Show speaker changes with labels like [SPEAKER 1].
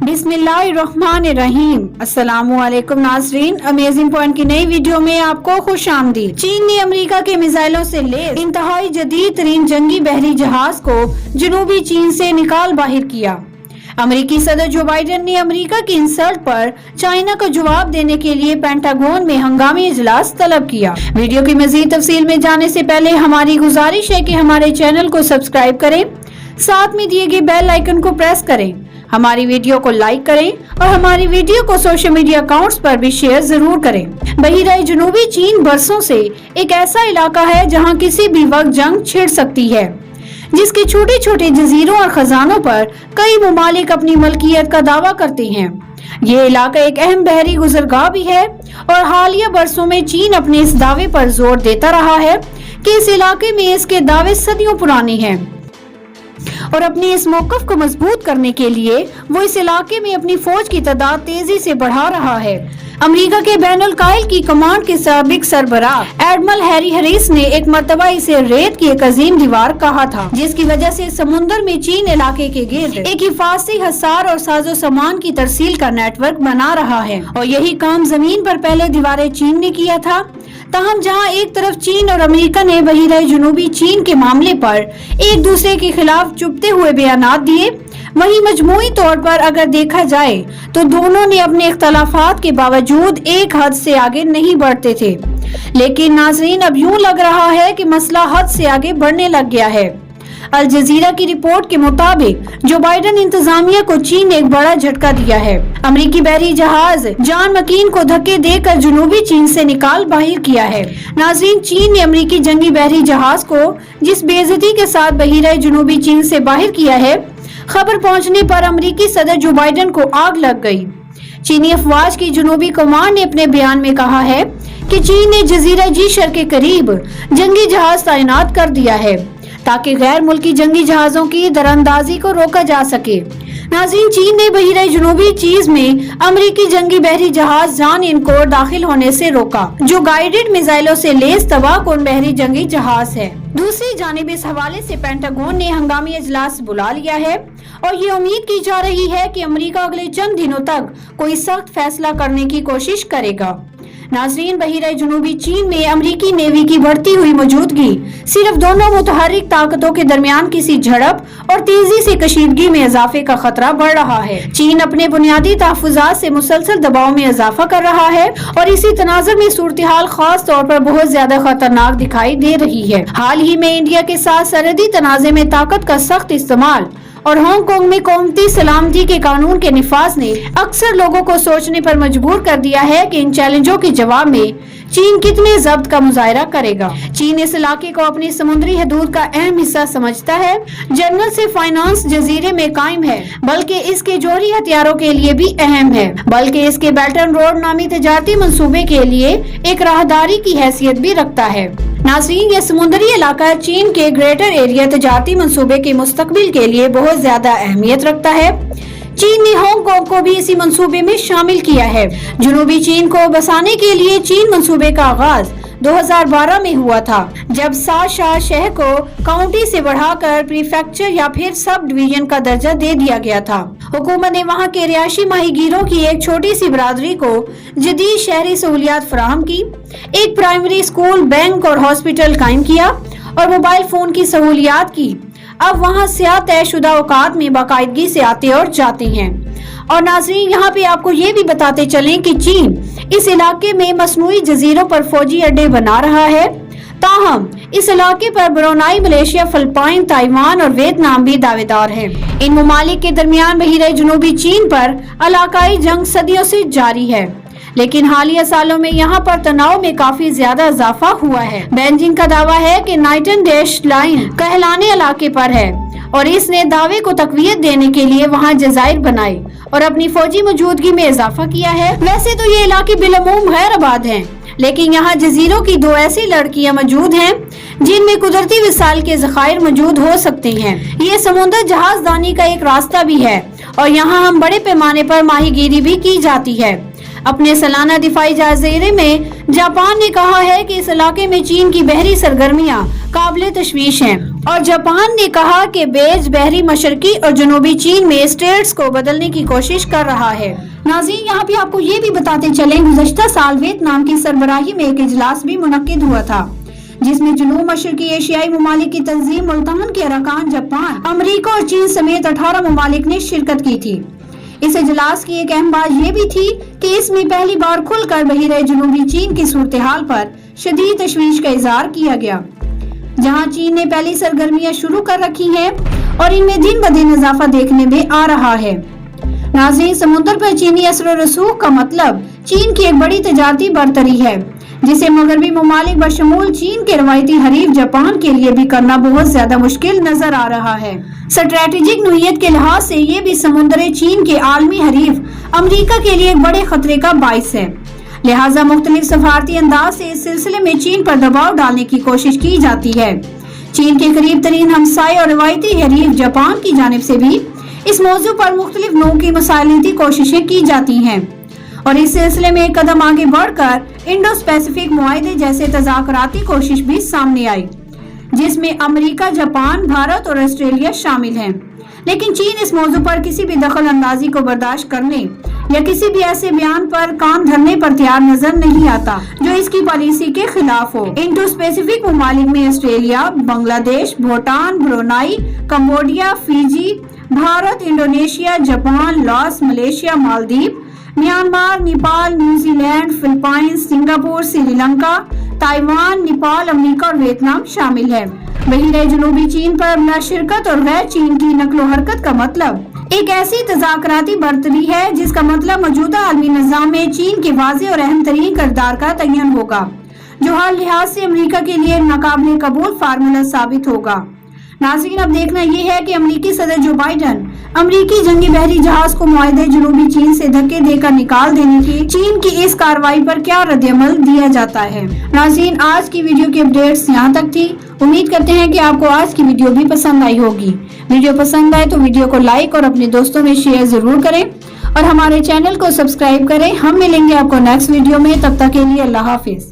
[SPEAKER 1] बिस्मिल्लाहिर्रहमानिर्रहीम। अस्सलामुअलैकुम नाज़रीन, अमेजिंग पॉइंट की नई वीडियो में आपको खुश आमदीद। चीन ने अमेरिका के मिसाइलों से लैस इंतहाई जदीद तरीन जंगी बहरी जहाज को जनूबी चीन से निकाल बाहर किया। अमेरिकी सदर जो बाइडेन ने अमेरिका की इंसल्ट पर चाइना को जवाब देने के लिए पेंटागन में हंगामी इजलास तलब किया। वीडियो की मजीद तफसील में जाने से पहले हमारी गुजारिश है कि हमारे चैनल को सब्सक्राइब करें, साथ में दिए गए बेल आइकन को प्रेस करें, हमारी वीडियो को लाइक करें और हमारी वीडियो को सोशल मीडिया अकाउंट्स पर भी शेयर जरूर करें। बहिराए जनूबी चीन बरसों से एक ऐसा इलाका है जहां किसी भी वक्त जंग छिड़ सकती है, जिसके छोटे छोटे जजीरों और खजानों पर कई ममालिक अपनी मलकियत का दावा करते हैं। ये इलाका एक अहम बहरी गुजरगाह भी है और हालिया बरसों में चीन अपने इस दावे पर जोर देता रहा है कि इस इलाके में इसके दावे सदियों पुराने हैं और अपने इस मौकफ को मजबूत करने के लिए वो इस इलाके में अपनी फौज की तादाद तेजी से बढ़ा रहा है। अमेरिका के बैनुल कायल की कमांड के साबिक सरबराह एडमिरल हैरी हैरिस ने एक मर्तबा इसे रेत की एक अजीम दीवार कहा था, जिसकी वजह से समुद्र में चीन इलाके के गिर्द एक हिफाजती हसार और साजो सामान की तरसील का नेटवर्क बना रहा है। और यही काम जमीन पर पहले दीवारें चीन ने किया था। ताहम जहां एक तरफ चीन और अमेरिका ने बहिराए जनूबी चीन के मामले पर एक दूसरे के खिलाफ चुपते हुए बयानात दिए, वहीं मजमूई तौर पर अगर देखा जाए तो दोनों ने अपने इख्तलाफात के बावजूद एक हद से आगे नहीं बढ़ते थे। लेकिन नाज़रीन, अब यूं लग रहा है कि मसला हद से आगे बढ़ने लग गया है। अल जजीरा की रिपोर्ट के मुताबिक जो बाइडेन इंतजामिया को चीन ने एक बड़ा झटका दिया है। अमेरिकी बहरी जहाज जॉन मकीन को धक्के देकर जनूबी चीन से निकाल बाहर किया है। नाज़रीन, चीन ने अमेरिकी जंगी बहरी जहाज को जिस बेइज्जती के साथ बहिराए जनूबी चीन से बाहर किया है, खबर पहुंचने पर अमेरिकी सदर जो बाइडेन को आग लग गई। चीनी अफवाज की जनूबी कमान ने अपने बयान में कहा है कि चीन ने जजीरा जीशर के करीब जंगी जहाज तैनात कर दिया है ताकि गैर मुल्की जंगी जहाजों की दरअंदाजी को रोका जा सके। नाज़रीन, चीन ने बहिराए जनूबी चीज में अमेरिकी जंगी बहरी जहाज जान इनको दाखिल होने से रोका, जो गाइडेड मिसाइलों से लैस तबाहकुन बहरी जंगी जहाज है। दूसरी जानिब इस हवाले से पेंटागन ने हंगामी इजलास बुला लिया है और ये उम्मीद की जा रही है कि अमेरिका अगले चंद दिनों तक कोई सख्त फैसला करने की कोशिश करेगा। नाज़रीन, बहिराए जनूबी चीन में अमेरिकी नेवी की बढ़ती हुई मौजूदगी सिर्फ दोनों मुतहर्रिक ताकतों के दरमियान किसी झड़प और तेजी से कशीदगी में इजाफे का खतरा बढ़ रहा है। चीन अपने बुनियादी तहफ़्फ़ुज़ात से मुसलसल दबाव में इजाफा कर रहा है और इसी तनाज़ुर में सूरत हाल खास तौर पर बहुत ज्यादा खतरनाक दिखाई दे रही है। हाल ही में इंडिया के साथ सरहदी तनाज़े में ताकत का सख्त इस्तेमाल और हांगकांग में कौमती सलामती के कानून के निफाज ने अक्सर लोगों को सोचने पर मजबूर कर दिया है कि इन चैलेंजों के जवाब में चीन कितने जब्त का मुजाहरा करेगा। चीन इस इलाके को अपनी समुद्री हदूद का अहम हिस्सा समझता है। जर्नल से फाइनेंस जजीरे में कायम है, बल्कि इसके जोहरी हथियारों के लिए भी अहम है, बल्कि इसके बेल्ट एंड रोड नामी तजारती मंसूबे के लिए एक राहदारी की हैसियत भी रखता है। नाज़रीन, यह समुद्री इलाका चीन के ग्रेटर एरिया तजारती मंसूबे के मुस्तकबिल के लिए बहुत ज्यादा अहमियत रखता है। चीन ने हांगकांग को भी इसी मंसूबे में शामिल किया है। जनूबी चीन को बसाने के लिए चीन मंसूबे का आगाज 2012 में हुआ था, जब शाह शहर को काउंटी से बढ़ाकर प्रीफेक्चर या फिर सब डिवीजन का दर्जा दे दिया गया था। हुकूमत ने वहां के रिहायशी माहीगीरों की एक छोटी सी बरादरी को जदीद शहरी सहूलियात फराहम की, एक प्राइमरी स्कूल, बैंक और हॉस्पिटल कायम किया और मोबाइल फोन की सहूलियात की। अब वहाँ सियाह तयशुदा औकात में बाकायदगी से आते और जाते हैं। और नाज़रीन, यहाँ पे आपको ये भी बताते चलें कि चीन इस इलाके में मसनूई जजीरों पर फौजी अड्डे बना रहा है। ताहम इस इलाके पर ब्रुनाई, मलेशिया, फिलिपाइन, ताइवान और वियतनाम भी दावेदार हैं। इन ममालिक के दरमियान बहिराए जनूबी चीन पर इलाकाई जंग सदियों से जारी है, लेकिन हालिया सालों में यहाँ पर तनाव में काफी ज्यादा इजाफा हुआ है। बेजिंग का दावा है कि नाइटन डैश लाइन कहलाने इलाके पर है और इसने दावे को तकवीयत देने के लिए वहाँ जजायर बनाए और अपनी फौजी मौजूदगी में इजाफा किया है। वैसे तो ये इलाके बिलअमूम गैर आबाद हैं, लेकिन यहाँ जजीरों की दो ऐसी लड़कियाँ मौजूद हैं जिनमें कुदरती विसाइल के ज़खायर मौजूद हो सकते हैं। ये समुद्र जहाजदानी का एक रास्ता भी है और यहाँ हम बड़े पैमाने पर माहीगीरी भी की जाती है। अपने सालाना दिफाई जायजे में जापान ने कहा है कि इस इलाके में चीन की बहरी सरगर्मियां काबिल तशवीश हैं और जापान ने कहा कि बेज बहरी मशरकी और जनूबी चीन में स्टेट्स को बदलने की कोशिश कर रहा है। नाज़रीन, यहाँ पे आपको ये भी बताते चले, गुज़श्ता साल वियतनाम की सरबराही में एक इजलास भी मुनक्किद हुआ था, जिसमें जनूब मशरकी एशियाई ममालिक की तंजीम मुल्तान के अरकान जापान, अमेरिका और चीन समेत 18 ममालिक ने शिरकत की थी। इस इजलास की एक अहम बात ये भी थी कि इसमें पहली बार खुलकर बहिरे जनूबी चीन की सूरत हाल पर शदीद तशवीश का इजहार किया गया, जहां चीन ने पहली सरगर्मियां शुरू कर रखी हैं और इनमें दिन ब दिन इजाफा देखने में आ रहा है। नाज़रीन, समुद्र पर चीनी असर और रसूख का मतलब चीन की एक बड़ी तजारती बरतरी है, जिसे मगरबी ममालिक बशमूल चीन के रवायती हरीफ जापान के लिए भी करना बहुत ज्यादा मुश्किल नजर आ रहा है। स्ट्रेटेजिक नोयत के लिहाज से ये भी समुद्र चीन के आलमी हरीफ अमेरिका के लिए एक बड़े खतरे का बाइस है। लिहाजा मुख्तलिफ सफारती अंदाज से इस सिलसिले में चीन पर दबाव डालने की कोशिश की जाती है। चीन के करीब तरीन हमसाये और रवायती हरीफ जापान की जानिब से भी इस मौजू पर मुख्तलिफ नौ की मुसालिती कोशिशें की जाती हैं और इस सिलसिले में एक कदम आगे बढ़कर इंडो पैसिफिक मुआहदे जैसे तज़ाकराती कोशिश भी सामने आई, जिसमें अमेरिका, जापान, भारत और ऑस्ट्रेलिया शामिल हैं। लेकिन चीन इस मौजू पर किसी भी दखल अंदाजी को बर्दाश्त करने या किसी भी ऐसे बयान पर कान धरने पर तैयार नजर नहीं आता जो इसकी पॉलिसी के खिलाफ हो। इंडो पैसिफिक ममालिक में Australia, Bangladesh, Bhutan, Brunei, Cambodia, Fiji, Bharat, Indonesia, Japan, Laos, Malaysia, Maldives, Myanmar, Nepal, New Zealand, Philippines, Singapore, Sri Lanka, Taiwan, Nepal, America और वियतनाम शामिल है। बहिरे जनूबी चीन पर नाशिरकत और गैर चीन की नकलो हरकत का मतलब एक ऐसी तज़ाकराती बरतरी है जिसका मतलब मौजूदा आलमी निज़ाम में चीन के वाज़ेह और अहम तरीन किरदार का तयन होगा, जो हर लिहाज से अमेरिका के लिए नाकाबिल कबूल फार्मूला साबित होगा। नाज़रीन, अब देखना ये है कि अमेरिकी सदर जो बाइडन अमेरिकी जंगी बहरी जहाज को मुआहदे जनूबी चीन से धक्के देकर निकाल देने की चीन की इस कार्रवाई पर क्या रद्दअमल दिया जाता है। नाज़रीन, आज की वीडियो की अपडेट्स यहाँ तक थी। उम्मीद करते हैं कि आपको आज की वीडियो भी पसंद आई होगी। वीडियो पसंद आए तो वीडियो को लाइक और अपने दोस्तों में शेयर जरूर करें और हमारे चैनल को सब्सक्राइब करें। हम मिलेंगे आपको नेक्स्ट वीडियो में, तब तक के लिए अल्लाह हाफिज।